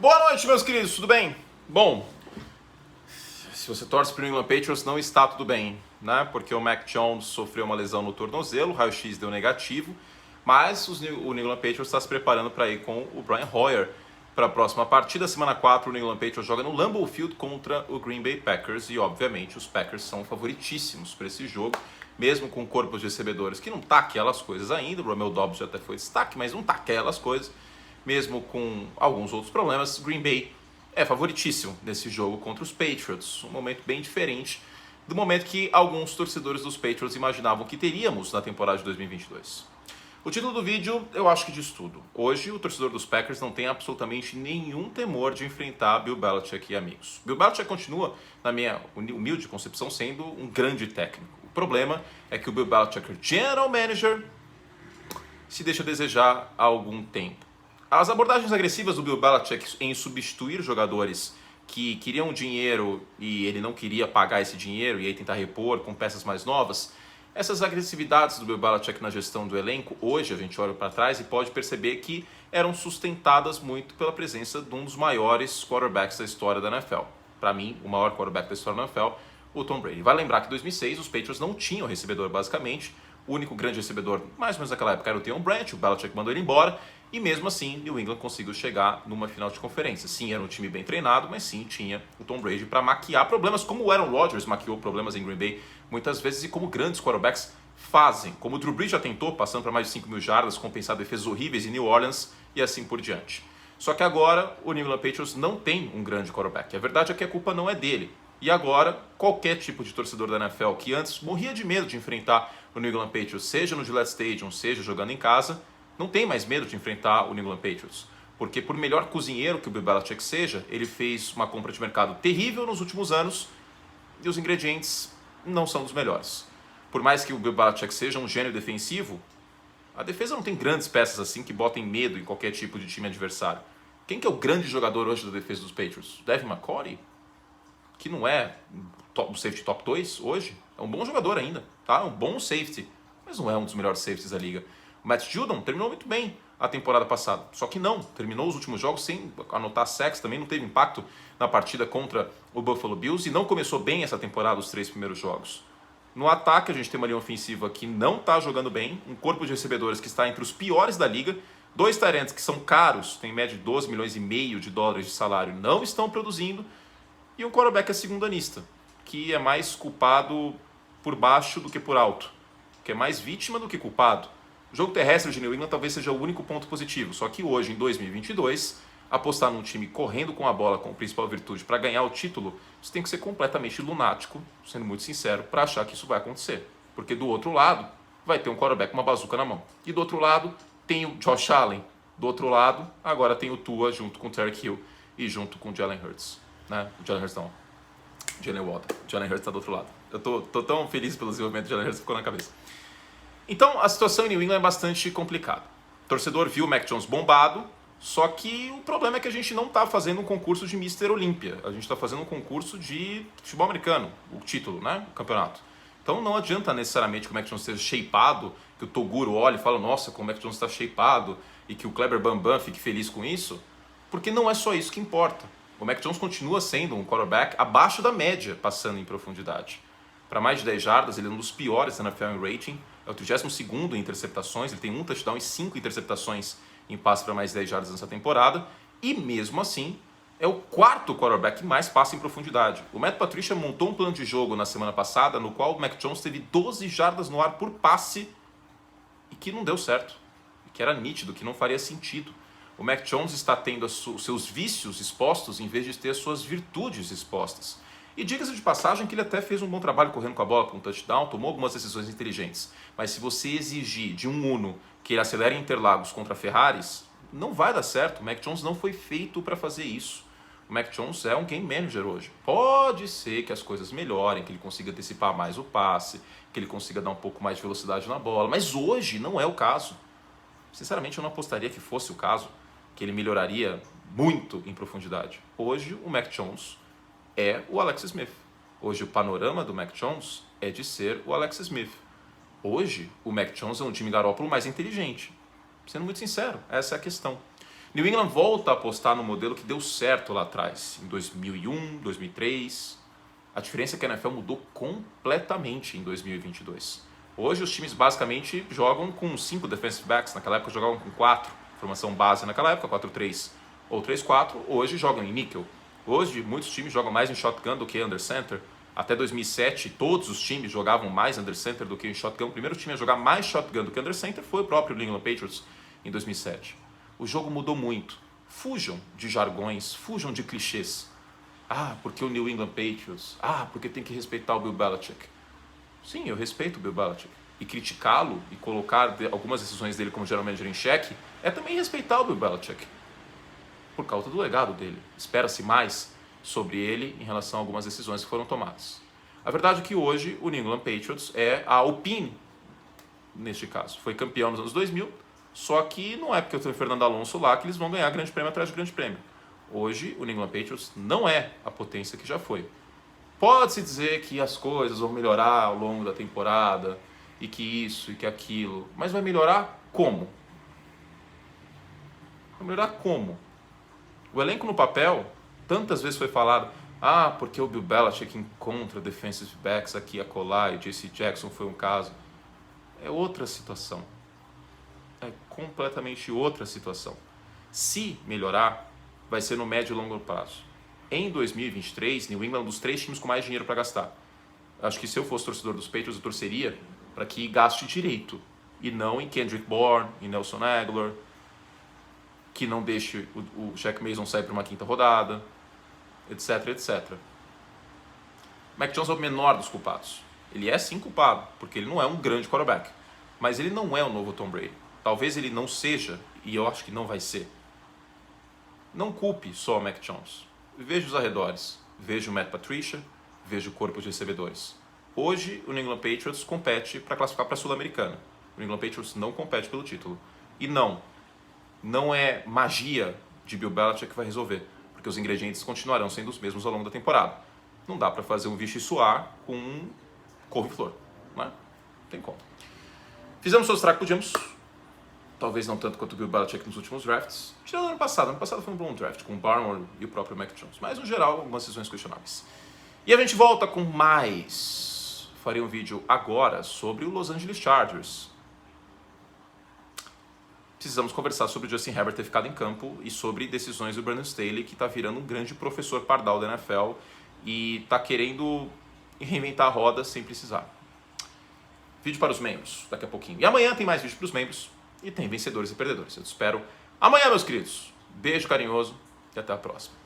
Boa noite, meus queridos, tudo bem? Bom, se você torce para o New England Patriots, não está tudo bem, né? Porque o Mac Jones sofreu uma lesão no tornozelo, o raio-x deu negativo, mas o New England Patriots está se preparando para ir com o Brian Hoyer para a próxima partida. Semana 4, o New England Patriots joga no Lambeau Field contra o Green Bay Packers e, obviamente, os Packers são favoritíssimos para esse jogo, mesmo com corpos de recebedores que não tá aquelas coisas ainda. O Romeo Doubs já até foi destaque, mas não tá aquelas coisas. Mesmo com alguns outros problemas, Green Bay é favoritíssimo nesse jogo contra os Patriots. Um momento bem diferente do momento que alguns torcedores dos Patriots imaginavam que teríamos na temporada de 2022. O título do vídeo eu acho que diz tudo. Hoje o torcedor dos Packers não tem absolutamente nenhum temor de enfrentar Bill Belichick e amigos. Bill Belichick continua, na minha humilde concepção, sendo um grande técnico. O problema é que o Bill Belichick, General Manager, se deixa a desejar há algum tempo. As abordagens agressivas do Bill Belichick em substituir jogadores que queriam dinheiro e ele não queria pagar esse dinheiro e aí tentar repor com peças mais novas, essas agressividades do Bill Belichick na gestão do elenco, hoje a gente olha para trás e pode perceber que eram sustentadas muito pela presença de um dos maiores quarterbacks da história da NFL. Para mim, o maior quarterback da história da NFL, o Tom Brady. Vai lembrar que em 2006 os Patriots não tinham recebedor basicamente, o único grande recebedor, mais ou menos naquela época, era o Theon Branch, o Belichick mandou ele embora, e mesmo assim, New England conseguiu chegar numa final de conferência. Sim, era um time bem treinado, mas sim, tinha o Tom Brady para maquiar problemas, como o Aaron Rodgers maquiou problemas em Green Bay muitas vezes, e como grandes quarterbacks fazem. Como o Drew Brees já tentou, passando para mais de 5.000 jardas, compensar defesas horríveis em New Orleans, e assim por diante. Só que agora, o New England Patriots não tem um grande quarterback. A verdade é que a culpa não é dele. E agora, qualquer tipo de torcedor da NFL que antes morria de medo de enfrentar o New England Patriots, seja no Gillette Stadium, seja jogando em casa, não tem mais medo de enfrentar o New England Patriots. Porque por melhor cozinheiro que o Bill Belichick seja, ele fez uma compra de mercado terrível nos últimos anos e os ingredientes não são dos melhores. Por mais que o Bill Belichick seja um gênio defensivo, a defesa não tem grandes peças assim que botem medo em qualquer tipo de time adversário. Quem que é o grande jogador hoje da defesa dos Patriots? Devin McCourty? Que não é um safety top 2 hoje, é um bom jogador ainda, tá? Um bom safety, mas não é um dos melhores safeties da liga. O Matt Judon terminou muito bem a temporada passada, só que não, terminou os últimos jogos sem anotar sacks, também não teve impacto na partida contra o Buffalo Bills e não começou bem essa temporada os 3 primeiros jogos. No ataque a gente tem uma linha ofensiva que não está jogando bem, um corpo de recebedores que está entre os piores da liga, 2 tight ends que são caros, tem em média de 12 milhões e meio de dólares de salário, não estão produzindo, e um quarterback segundanista, que é mais culpado por baixo do que por alto, que é mais vítima do que culpado. O jogo terrestre de New England talvez seja o único ponto positivo, só que hoje, em 2022, apostar num time correndo com a bola como principal virtude para ganhar o título, você tem que ser completamente lunático, sendo muito sincero, para achar que isso vai acontecer. Porque do outro lado, vai ter um quarterback com uma bazuca na mão. E do outro lado, tem o Josh Allen. Do outro lado, agora tem o Tua junto com o Tyreek Hill e junto com o Jalen Hurts. Né? O Jalen Hurts não. Jalen Waddle. O Jalen Hurts está do outro lado. Eu tô tão feliz pelo desenvolvimento do Jalen Hurts que ficou na cabeça. Então, a situação em New England é bastante complicada. O torcedor viu o Mac Jones bombado, só que o problema é que a gente não está fazendo um concurso de Mr. Olímpia. A gente está fazendo um concurso de futebol americano, o título, né? O campeonato. Então não adianta necessariamente que o Mac Jones esteja shapeado, que o Toguro olhe e fale, nossa, como o Mac Jones está shapeado, e que o Kleber Bambam fique feliz com isso, porque não é só isso que importa. O Mac Jones continua sendo um quarterback abaixo da média, passando em profundidade. Para mais de 10 jardas, ele é um dos piores da NFL em rating, é o 32º em interceptações, ele tem 1 touchdown e 5 interceptações em passe para mais de 10 jardas nessa temporada, e mesmo assim, é o 4º quarterback que mais passa em profundidade. O Matt Patricia montou um plano de jogo na semana passada, no qual o Mac Jones teve 12 jardas no ar por passe, e que não deu certo, e que era nítido, que não faria sentido. O Mac Jones está tendo os seus vícios expostos em vez de ter as suas virtudes expostas. E diga-se de passagem que ele até fez um bom trabalho correndo com a bola para um touchdown, tomou algumas decisões inteligentes. Mas se você exigir de um Uno que ele acelere Interlagos contra Ferraris, não vai dar certo. O Mac Jones não foi feito para fazer isso. O Mac Jones é um game manager hoje. Pode ser que as coisas melhorem, que ele consiga antecipar mais o passe, que ele consiga dar um pouco mais de velocidade na bola, mas hoje não é o caso. Sinceramente, eu não apostaria que fosse o caso, que ele melhoraria muito em profundidade. Hoje, o Mac Jones é o Alex Smith. Hoje, o panorama do Mac Jones é de ser o Alex Smith. Hoje, o Mac Jones é um time Garoppolo mais inteligente. Sendo muito sincero, essa é a questão. New England volta a apostar no modelo que deu certo lá atrás, em 2001, 2003. A diferença é que a NFL mudou completamente em 2022. Hoje os times basicamente jogam com 5 defensive backs, naquela época jogavam com 4, formação base naquela época, 4-3 ou 3-4, hoje jogam em níquel. Hoje muitos times jogam mais em shotgun do que under center. Até 2007 todos os times jogavam mais under center do que em shotgun. O primeiro time a jogar mais shotgun do que under center foi o próprio New England Patriots em 2007. O jogo mudou muito. Fujam de jargões, fujam de clichês. Ah, porque o New England Patriots. Ah, porque tem que respeitar o Bill Belichick. Sim, eu respeito o Bill Belichick. E criticá-lo e colocar algumas decisões dele como general manager em xeque é também respeitar o Bill Belichick. Por causa do legado dele. Espera-se mais sobre ele em relação a algumas decisões que foram tomadas. A verdade é que hoje o New England Patriots é a Alpine, neste caso. Foi campeão nos anos 2000, só que não é porque eu tenho o Fernando Alonso lá que eles vão ganhar grande prêmio atrás de grande prêmio. Hoje o New England Patriots não é a potência que já foi. Pode-se dizer que as coisas vão melhorar ao longo da temporada, e que isso e que aquilo, mas vai melhorar como? Vai melhorar como? O elenco no papel, tantas vezes foi falado, ah, porque o Bill Belichick encontra defensive backs aqui e acolá, e o J.C. Jackson foi um caso. É outra situação. É completamente outra situação. Se melhorar, vai ser no médio e longo prazo. Em 2023, New England é um dos 3 times com mais dinheiro para gastar. Acho que se eu fosse torcedor dos Patriots, eu torceria para que gaste direito. E não em Kendrick Bourne, em Nelson Aguilar, que não deixe o Shaq Mason sair para uma 5ª rodada, etc, etc. Mac Jones é o menor dos culpados. Ele é sim culpado, porque ele não é um grande quarterback. Mas ele não é o novo Tom Brady. Talvez ele não seja, e eu acho que não vai ser. Não culpe só o Mac Jones. Veja os arredores. Veja o Matt Patricia, veja o corpo de recebedores. Hoje, o New England Patriots compete para classificar para a Sul-Americana. O New England Patriots não compete pelo título. E não é magia de Bill Belichick que vai resolver, porque os ingredientes continuarão sendo os mesmos ao longo da temporada. Não dá para fazer um vichy suar com couve-flor, não é? Não tem como. Fizemos o que podíamos, talvez não tanto quanto o Bill Belichick nos últimos drafts. Tirando ano passado foi um bom draft, com o Barmore e o próprio Mac Jones, mas no geral, algumas decisões questionáveis. E a gente volta com mais. Farei um vídeo agora sobre o Los Angeles Chargers. Precisamos conversar sobre o Justin Herbert ter ficado em campo e sobre decisões do Brandon Staley, que está virando um grande professor pardal da NFL e está querendo reinventar a roda sem precisar. Vídeo para os membros, daqui a pouquinho. E amanhã tem mais vídeo para os membros e tem vencedores e perdedores. Eu te espero amanhã, meus queridos. Beijo carinhoso e até a próxima.